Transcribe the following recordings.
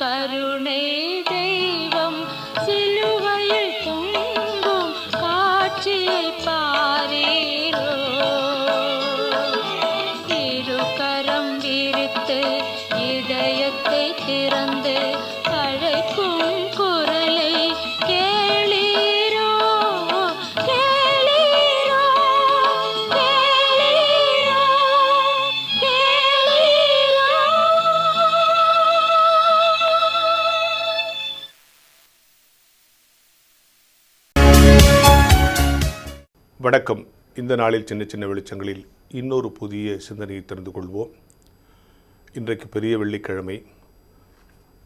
கருணை தெய்வம் சிலுவையில் தொங்கும் காட்சியை பாரீரோ. இரு கரம் விரித்து இதயத்தை திறந்து அழைக்கும் குரலை கேளீரோ, கேளீரோ, கேளீரோ, கேளீரோ. வணக்கம். இந்த நாளில் சின்ன சின்ன வெளிச்சங்களில் இன்னொரு புதிய சிந்தனையை தெரிந்து கொள்வோம். இன்றைக்கு பெரிய வெள்ளிக்கிழமை.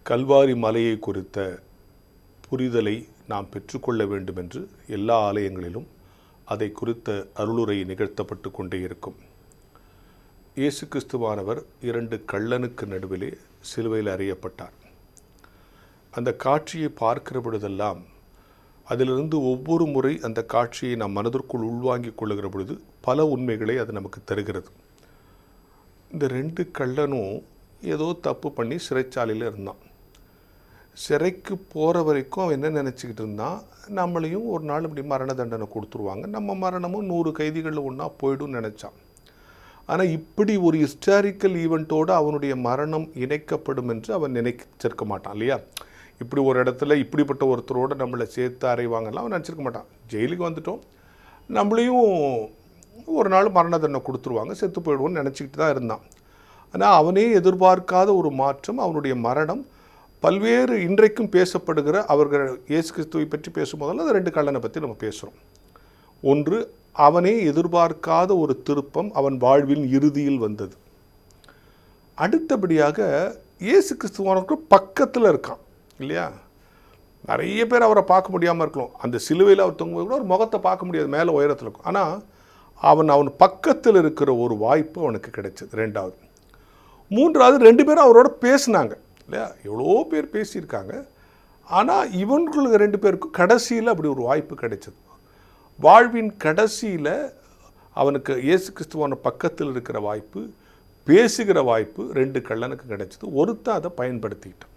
கல்வாரி மலையை குறித்த புரிதலை நாம் பெற்றுக்கொள்ள வேண்டும் என்று எல்லா ஆலயங்களிலும் அதை குறித்த அருளுரை நிகழ்த்தப்பட்டு கொண்டே இருக்கும். இயேசு கிறிஸ்துவானவர் 2 கள்ளனுக்கு நடுவிலே சிலுவையில் அறையப்பட்டார். அந்த காட்சியை பார்க்கிற பொழுதெல்லாம் அதிலிருந்து ஒவ்வொரு முறை அந்த காட்சியை நாம் மனதிற்குள் உள்வாங்கிக் கொள்ளுகிற பொழுது பல உண்மைகளை அது நமக்கு தருகிறது. இந்த 2 கள்ளனும் ஏதோ தப்பு பண்ணி சிறைச்சாலையில் இருந்தான். சிறைக்கு போகிற வரைக்கும் அவன் என்ன நினச்சிக்கிட்டு இருந்தான், நம்மளையும் ஒரு நாள் இப்படி மரண தண்டனை கொடுத்துருவாங்க, நம்ம மரணமும் 100 கைதிகளில் ஒன்றா போய்டும் நினச்சான். ஆனால் இப்படி ஒரு ஹிஸ்டாரிக்கல் ஈவெண்ட்டோடு அவனுடைய மரணம் இணைக்கப்படும் என்று அவன் நினைச்சிருக்க மாட்டான் இல்லையா. இப்படி ஒரு இடத்துல இப்படிப்பட்ட ஒருத்தரோடு நம்மளை சேர்த்து அறைவாங்கலாம் அவன் நினச்சிருக்க மாட்டான். ஜெயிலுக்கு வந்துட்டோம், நம்மளையும் ஒரு நாள் மரண தண்டனை கொடுத்துருவாங்க, செத்து போயிடுவோன்னு நினச்சிக்கிட்டு தான் இருந்தான். ஆனால் அவனே எதிர்பார்க்காத ஒரு மாற்றம், அவனுடைய மரணம் பல்வேறு இன்றைக்கும் பேசப்படுகிற அவர்கள் இயேசு கிறிஸ்துவை பற்றி பேசும்போதெல்லாம் அந்த 2 கள்ளனை பற்றி நம்ம பேசுகிறோம். ஒன்று, அவனே எதிர்பார்க்காத ஒரு திருப்பம் அவன் வாழ்வின் இறுதியில் வந்தது. அடுத்தபடியாக இயேசு கிறிஸ்துவனுக்கு பக்கத்தில் இருக்கான் இல்லையா. நிறைய பேர் அவரை பார்க்க முடியாமல் இருக்கலாம். அந்த சிலுவையில் அவர் தொங்கும்போது கூட ஒரு முகத்தை பார்க்க முடியாது, மேலே உயரத்தில் இருக்கும். ஆனால் அவன் பக்கத்தில் இருக்கிற ஒரு வாய்ப்பு அவனுக்கு கிடைச்சது. 2வது. 3வது, 2 பேரும் அவரோட பேசினாங்க இல்லையா. எவ்வளோ பேர் பேசியிருக்காங்க. ஆனால் இவங்களுக்கு 2 பேருக்கும் கடைசியில் அப்படி ஒரு வாய்ப்பு கிடைச்சது. வாழ்வின் கடைசியில் அவனுக்கு இயேசு கிறிஸ்துவான பக்கத்தில் இருக்கிற வாய்ப்பு, பேசுகிற வாய்ப்பு 2 கள்ளனுக்கு கிடைச்சது. ஒருத்தன் அதை பயன்படுத்திக்கிட்டான்.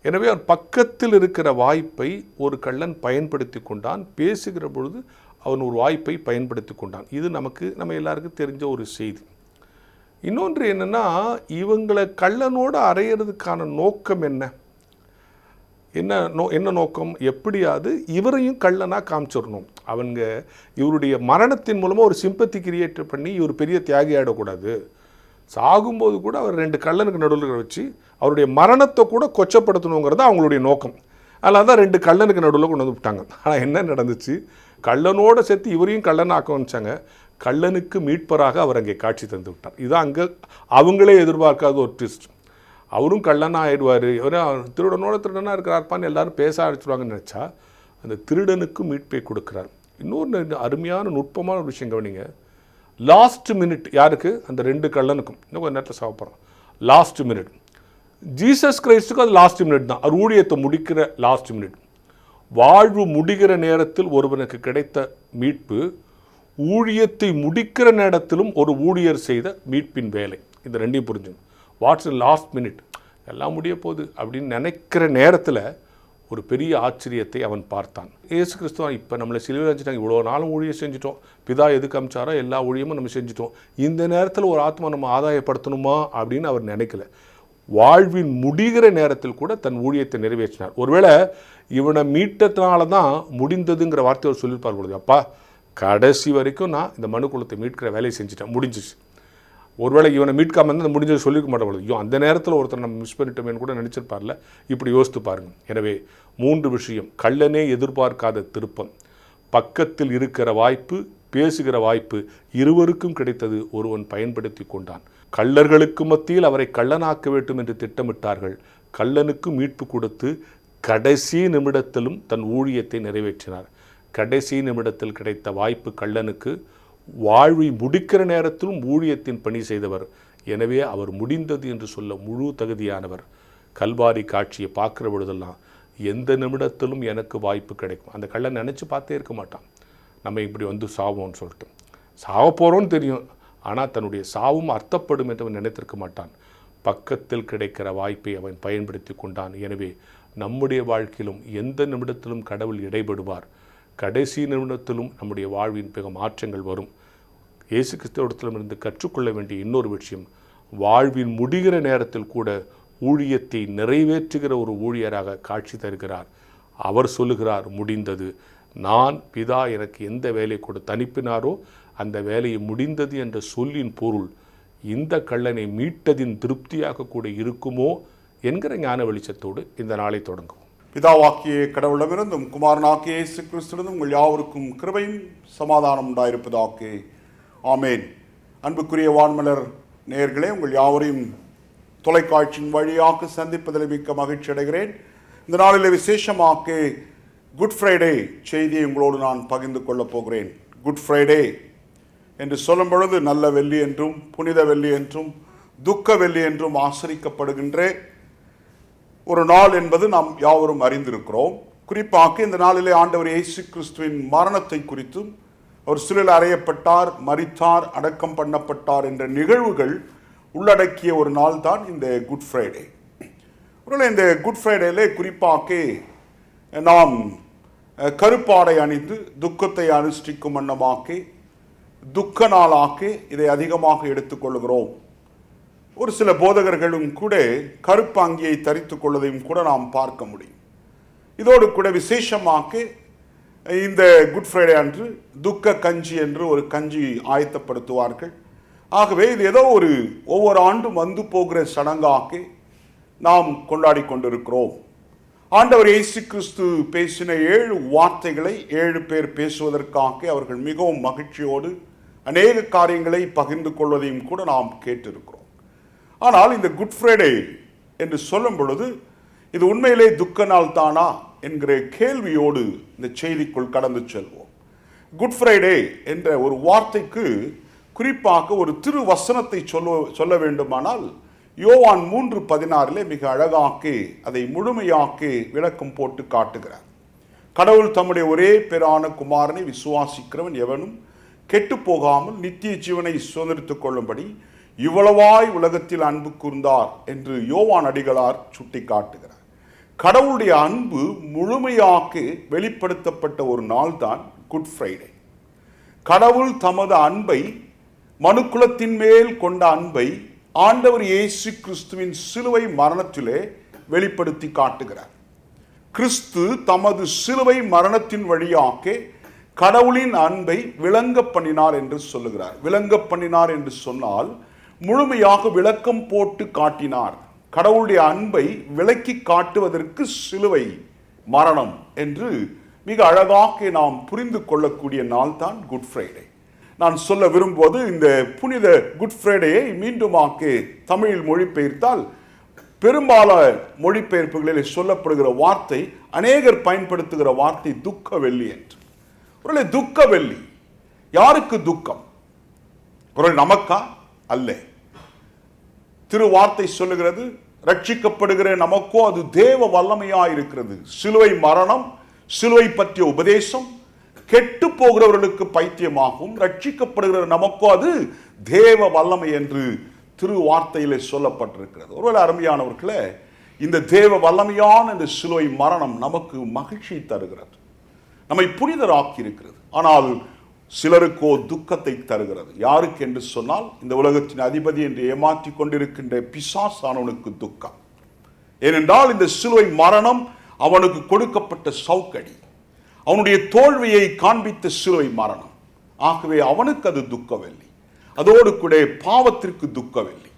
எனவே அவன் பக்கத்தில் இருக்கிற வாய்ப்பை ஒரு கள்ளன் பயன்படுத்தி கொண்டான். பேசுகிற பொழுது அவன் ஒரு வாய்ப்பை பயன்படுத்தி கொண்டான். இது நம்ம எல்லாருக்கும் தெரிஞ்ச ஒரு செய்தி. இன்னொன்று என்னென்னா, இவங்களை கள்ளனோடு அறையிறதுக்கான நோக்கம் என்ன நோக்கம், எப்படியாவது இவரையும் கள்ளனாக காமிச்சிடணும். அவங்க இவருடைய மரணத்தின் மூலமாக ஒரு சிம்பத்தி கிரியேட் பண்ணி இவர் பெரிய தியாகி ஆகிடக்கூடாது. சாகும்போது கூட அவர் 2 கள்ளனுக்கு நடுவில் வச்சு அவருடைய மரணத்தை கூட கொச்சப்படுத்தணுங்கிறது அவங்களுடைய நோக்கம். அதனால தான் 2 கள்ளனுக்கு நடுவில் கொண்டு வந்து விட்டாங்க. ஆனால் என்ன நடந்துச்சு, கள்ளனோட சேர்த்து இவரையும் கள்ளனாக்க வச்சாங்க. கள்ளனுக்கு மீட்பராக அவர் அங்கே காட்சி தந்து விட்டார். இதுதான் அங்கே அவங்களே எதிர்பார்க்காத ஒரு ட்விஸ்ட். அவரும் கள்ளனாக ஆயிடுவார், இவரும் திருடனாக இருக்கிறார்ப்பான்னு எல்லாரும் பேச ஆரம்பிச்சிடுவாங்கன்னு நினச்சா அந்த திருடனுக்கு மீட்பை கொடுக்குறார். இன்னொரு அருமையான நுட்பமான ஒரு விஷயம் கவனிங்க. லாஸ்ட் மினிட் யாருக்கு, அந்த 2 கள்ளனுக்கும் இன்னும் கொஞ்சம் நேரத்தில் சாப்பிட்றோம். லாஸ்ட் மினிட் ஜீசஸ் கிரைஸ்டுக்கும் அது லாஸ்ட் மினிட் தான். அவர் ஊழியத்தை முடிக்கிற லாஸ்ட் மினிட். வாழ்வு முடிகிற நேரத்தில் ஒருவனுக்கு கிடைத்த மீட்பு, ஊழியத்தை முடிக்கிற நேரத்திலும் ஒரு ஊழியர் செய்த மீட்பின் வேலை. இந்த 2ஐயும் புரிஞ்சுங்க. வாட்ஸ் லாஸ்ட் மினிட், எல்லாம் முடிய போகுது அப்படின்னு நினைக்கிற நேரத்தில் ஒரு பெரிய ஆச்சரியத்தை அவன் பார்த்தான். இயேசு கிறிஸ்துவன் இப்போ நம்மளை சிலுவையில் வச்சுட்டாங்க, இவ்வளோ நாளும் ஊழியம் செஞ்சிட்டோம், பிதா எதுக்கு அமிச்சாரோ எல்லா ஊழியமும் நம்ம செஞ்சிட்டோம், இந்த நேரத்தில் ஒரு ஆத்மா நம்ம ஆதாயப்படுத்தணுமா அப்படின்னு அவர் நினைக்கல. வாழ்வின் முடிகிற நேரத்தில் கூட தன் ஊழியத்தை நிறைவேற்றினார். ஒருவேளை இவனை மீட்டத்தினால தான் முடிந்ததுங்கிற வார்த்தை அவர் சொல்லியிருப்பார் பொழுது, அப்பா கடைசி வரைக்கும் நான் இந்த மனு குலத்தை மீட்கிற வேலையை செஞ்சுட்டேன், முடிஞ்சிச்சு. ஒருவேளை இவனை மீட்காமல் இருந்தால் முடிஞ்சது சொல்லியிருக்க மாட்டேன் பொழுது, ஐயோ அந்த நேரத்தில் ஒருத்தர் நம்ம மிஸ் பண்ணிட்டோமேனு கூட நினச்சிருப்பார்ல. இப்படி யோசித்து பாருங்கள். எனவே 3 விஷயம்: கள்ளனே எதிர்பார்க்காத திருப்பம், பக்கத்தில் இருக்கிற வாய்ப்பு, பேசுகிற வாய்ப்பு, இருவருக்கும் கிடைத்தது. ஒருவன் பயன்படுத்தி கொண்டான். கள்ளர்களுக்கு மத்தியில் அவரை கள்ளனாக்க வேண்டும் என்று திட்டமிட்டார்கள். கள்ளனுக்கு மீட்பு கொடுத்து கடைசி நிமிடத்திலும் தன் ஊழியத்தை நிறைவேற்றினார். கடைசி நிமிடத்தில் கிடைத்த வாய்ப்பு கள்ளனுக்கு, வாழ்வை முடிக்கிற நேரத்திலும் ஊழியத்தின் பணி செய்தவர். எனவே அவர் முடிந்தது என்று சொல்ல முழு தகுதியானவர். கல்வாரி காட்சியை பார்க்குற பொழுதெல்லாம் எந்த நிமிடத்திலும் எனக்கு வாய்ப்பு கிடைக்கும். அந்த கள்ளன் நினச்சி பார்த்தே இருக்க மாட்டான், நம்ம இப்படி வந்து சாவோம்னு சொல்லிட்டு. சாவ போகிறோன்னு தெரியும், ஆனால் தன்னுடைய சாவும் அர்த்தப்படும் என்று நினைத்திருக்க மாட்டான். பக்கத்தில் கிடைக்கிற வாய்ப்பை அவன் பயன்படுத்தி கொண்டான். எனவே நம்முடைய வாழ்க்கையிலும் எந்த நிமிடத்திலும் கடவுள் இடைபடுவார். கடைசி நிமிடத்திலும் நம்முடைய வாழ்வின் மிக மாற்றங்கள் வரும். இயேசு கிறிஸ்துவிடத்திலிருந்து கற்றுக்கொள்ள வேண்டிய இன்னொரு விஷயம், வாழ்வின் முடிகிற நேரத்தில் கூட ஊழியத்தை நிறைவேற்றுகிற ஒரு ஊழியராக காட்சி தருகிறார். அவர் சொல்லுகிறார், முடிந்தது. நான் பிதா எனக்கு எந்த வேலை கொடுத்து அனுப்பினாரோ அந்த வேலையை முடிந்தது என்ற சொல்லின் பொருள் இந்த கள்ளனை மீட்டதின் திருப்தியாக கூட இருக்குமோ என்கிற ஞான வெளிச்சத்தோடு இந்த நாளை தொடங்குவோம். பிதாவாக்கிய கடவுளிடமிருந்தும் குமாரனாகிய இயேசு கிறிஸ்துவிடம் உங்கள் யாவருக்கும் கிருபையும் சமாதானம் உண்டாயிருப்பதாக. ஆமேன். அன்புக்குரிய வான்மலர் நேயர்களே, உங்கள் யாவரையும் தொலைக்காட்சியின் வழியாக சந்திப்பதில் மிக்க மகிழ்ச்சி அடைகிறேன். இந்த நாளில் விசேஷமாக குட் ஃப்ரைடே செய்தியை உங்களோடு நான் பகிர்ந்து கொள்ளப் போகிறேன். குட் ஃப்ரைடே என்று சொல்லும் பொழுது நல்ல வெள்ளி என்றும் புனித வெள்ளி என்றும் துக்க வெள்ளி என்றும் ஆசரிக்கப்படுகின்ற ஒரு நாள் என்பது நாம் யாவரும் அறிந்திருக்கிறோம். குறிப்பாக இந்த நாளிலே ஆண்டவர் இயேசு கிறிஸ்துவின் மரணத்தை குறித்தும், அவர் சிலுவையில் அறையப்பட்டார், மரித்தார், அடக்கம் பண்ணப்பட்டார் என்ற நிகழ்வுகள் உள்ளடக்கிய ஒரு நாள் தான் இந்த குட் ஃப்ரைடே. ஒருவேளை இந்த குட் ஃப்ரைடேலே குறிப்பாக நாம் கருப்பாடை அணிந்து துக்கத்தை அனுஷ்டிக்கும் வண்ணமாக துக்க நாளாக இதை அதிகமாக எடுத்துக்கொள்கிறோம். ஒரு சில போதகர்களும் கூட கருப்பு அங்கியை தரித்துக் கொள்வதையும் கூட நாம் பார்க்க முடியும். இதோடு கூட விசேஷமாக இந்த குட் ஃப்ரைடே அன்று துக்க கஞ்சி என்று ஒரு கஞ்சி ஆயத்தப்படுத்துவார்கள். ஆகவே இது ஏதோ ஒரு ஒவ்வொரு ஆண்டும் வந்து போகிற சடங்காக நாம் கொண்டாடி கொண்டிருக்கிறோம். ஆண்டவர் இயேசு கிறிஸ்து பேசின 7 வார்த்தைகளை 7 பேர் பேசுவதற்காக அவர்கள் மிகவும் மகிழ்ச்சியோடு அநேக காரியங்களை பகிர்ந்து கொள்வதையும் கூட நாம் கேட்டிருக்கிறோம். ஆனால் இந்த குட் ஃப்ரைடே என்று சொல்லும் பொழுது இது உண்மையிலே துக்க நாள் தானா என்கிற கேள்வியோடு இந்த செய்திக்குள் கடந்து செல்வோம். குட் ஃப்ரைடே என்ற ஒரு வார்த்தைக்கு குறிப்பாக ஒரு திருவசனத்தை சொல்ல வேண்டுமானால் யோவான் 3:16 மிக அழகாக அதை முழுமையாக்க விளக்கம் போட்டு காட்டுகிறார். கடவுள் தம்முடைய ஒரே பேரான குமாரனை விசுவாசிக்கிறவன் எவனும் கெட்டு போகாமல் நித்திய ஜீவனை சுதந்திரித்துக் கொள்ளும்படி இவ்வளவாய் உலகத்தில் அன்பு கூர்ந்தார் என்று யோவான் அடிகளார் சுட்டி காட்டுகிறார். கடவுளுடைய அன்பு முழுமையாக வெளிப்படுத்தப்பட்ட ஒரு நாள் தான் குட் ஃப்ரைடே. கடவுள் தமது அன்பை, மனுக்குலத்தின் மேல் கொண்ட அன்பை ஆண்டவர் இயேசு கிறிஸ்துவின் சிலுவை மரணத்திலே வெளிப்படுத்தி காட்டுகிறார். கிறிஸ்து தமது சிலுவை மரணத்தின் வழியாக கடவுளின் அன்பை விளங்க பண்ணினார் என்று சொல்லுகிறார். விளங்க பண்ணினார் என்று சொன்னால் முழுமையாக விளக்கம் போட்டு காட்டினார். கடவுளுடைய அன்பை விளக்கி காட்டுவதற்கு சிலுவை மரணம் என்று மிக அழகாக நாம் புரிந்து கொள்ளக்கூடிய நாள் தான் குட் ஃப்ரைடே. நான் சொல்ல விரும்புவது, இந்த புனித குட் ஃப்ரைடேயை மீண்டுமாக்க தமிழில் மொழிபெயர்த்தால் பெரும்பாலான மொழிபெயர்ப்புகளில் சொல்லப்படுகிற வார்த்தை, அநேகர் பயன்படுத்துகிற வார்த்தை துக்க வெள்ளி என்று. ஒரு துக்க வெள்ளி, யாருக்கு துக்கம்? ஒரு நமக்கா? அல்ல. திருவார்த்தை சொல்லுகிறது, ரட்சிக்கப்படுகிற நமக்கோ அது தேவ வல்லமையா இருக்கிறது. சிலுவை மரணம், சிலுவை பற்றிய உபதேசம் கெட்டு போகிறவர்களுக்கு பைத்தியமாகும், ரட்சிக்கப்படுகிற நமக்கோ அது தேவ வல்லமை என்று திருவார்த்தையிலே சொல்லப்பட்டிருக்கிறது. ஒருவேளை அருமையானவர்களே, இந்த தேவ வல்லமையான இந்த சிலுவை மரணம் நமக்கு மகிழ்ச்சி தருகிறது, நம்மை புனிதராக்கி இருக்கிறது. ஆனால் சிலருக்கோ துக்கத்தை தருகிறது. யாருக்கு என்று சொன்னால், இந்த உலகத்தின் அதிபதி என்று ஏமாற்றி கொண்டிருக்கின்ற பிசாசானவனுக்கு துக்கம். ஏனென்றால் இந்த சிலுவை மரணம் அவனுக்கு கொடுக்கப்பட்ட சவுக்கடி, அவனுடைய தோல்வியை காண்பித்த சிலுவை மரணம். ஆகவே அவனுக்கு அது துக்கவெள்ளி. அதோடு கூட பாவத்திற்கு துக்கவெள்ளி.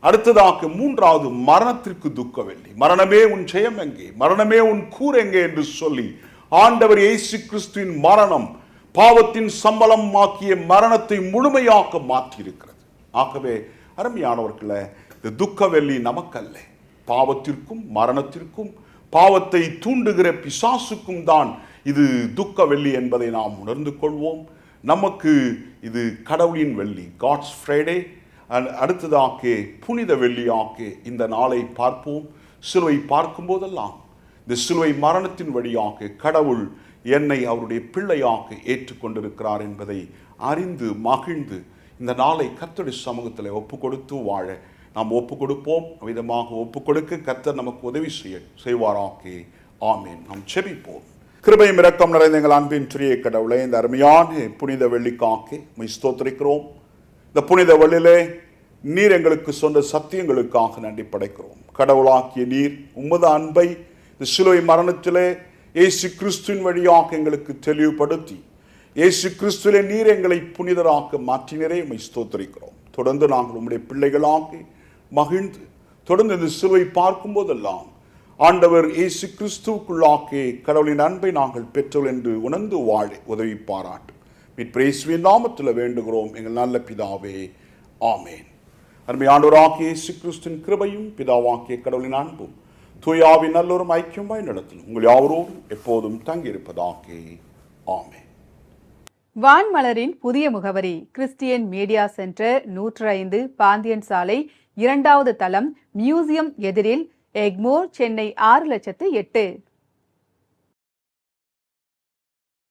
அடுத்ததாக மூன்றாவது மரணத்திற்கு துக்கவெள்ளி. மரணமே உன் ஜெயம் எங்கே, மரணமே உன் கூர் எங்கே என்று சொல்லி ஆண்டவர் இயேசு கிறிஸ்துவின் மரணம் பாவத்தின் சம்பளம் ஆக்கிய மரணத்தை முழுமையாக்க மாற்றியிருக்கிறது. ஆகவே அருமையானவர்களே, இந்த துக்கவெள்ளி நமக்கல்ல, பாவத்திற்கும் மரணத்திற்கும் பாவத்தை தூண்டுகிற பிசாசுக்கும் தான் இது துக்க வெள்ளி என்பதை நாம் உணர்ந்து கொள்வோம். நமக்கு இது கடவுளின் வெள்ளி, காட்ஸ் ஃப்ரைடே. அடுத்ததாக புனித வெள்ளியாக்க இந்த நாளை பார்ப்போம். சிலுவை பார்க்கும் போதெல்லாம் இந்த சிலுவை மரணத்தின் வழியாக கடவுள் என்னை அவருடைய பிள்ளையாக ஏற்றுக்கொண்டிருக்கிறார் என்பதை அறிந்து மகிழ்ந்து இந்த நாளை கர்த்தருடைய சமூகத்தில் ஒப்பு கொடுத்து வாழ நாம் ஒப்பு கொடுப்போம். விதமாக ஒப்பு கொடுக்க கர்த்தர் நமக்கு உதவி செய்வாராக்கே. ஆமேன். நாம் செபிப்போம். கிருபையும் இரக்கம் நிறைந்த எங்கள் அன்பின் துரிய கடவுளே, இந்த அருமையான புனித வெள்ளிக்காக ஸ்தோத்திரிக்கிறோம். இந்த புனித வெள்ளிலே நீர் எங்களுக்கு சொன்ன சத்தியங்களுக்காக நன்றி படைக்கிறோம். கடவுளாக்கிய நீர் உமது அன்பை இந்த சிலுவை மரணத்திலே இயேசு கிறிஸ்துவின் வழியாக எங்களுக்கு தெளிவுபடுத்தி இயேசு கிறிஸ்துவிலே நீர் எங்களை புனிதராக்க மாற்றினரே ஸ்தோத்திரிக்கிறோம். தொடர்ந்து நாங்கள் உம்முடைய பிள்ளைகளாக மகிழ்ந்து தொடர்ந்து இந்த சிலுவை பார்க்கும் போதெல்லாம் ஆண்டவர் இயேசு கிறிஸ்துவுக்குள்ளாக்கே கடவுளின் அன்பை நாங்கள் பெற்றோம் என்று உணர்ந்து வாழ உதவி பாராட்டும். மீட்பு நாமத்தில் வேண்டுகிறோம் எங்கள் நல்ல பிதாவே. ஆமேன். அருமையானவராகிய இயேசு கிறிஸ்துவின் கிருபையும் பிதாவாகிய கடவுளின் அன்பும் தூயாவின் நல்லோரும் ஐக்கியமாய் நடத்தலும் உங்கள் யாவரோடும் எப்போதும் தங்கியிருப்பதாக. ஆமேன். வான்மலரின் புதிய முகவரி கிறிஸ்டியன் மீடியா சென்டர், 105 பாந்தியன் சாலை, 2வது தளம், மியூசியம் எதிரில், எக்மோர், சென்னை 6,08,000.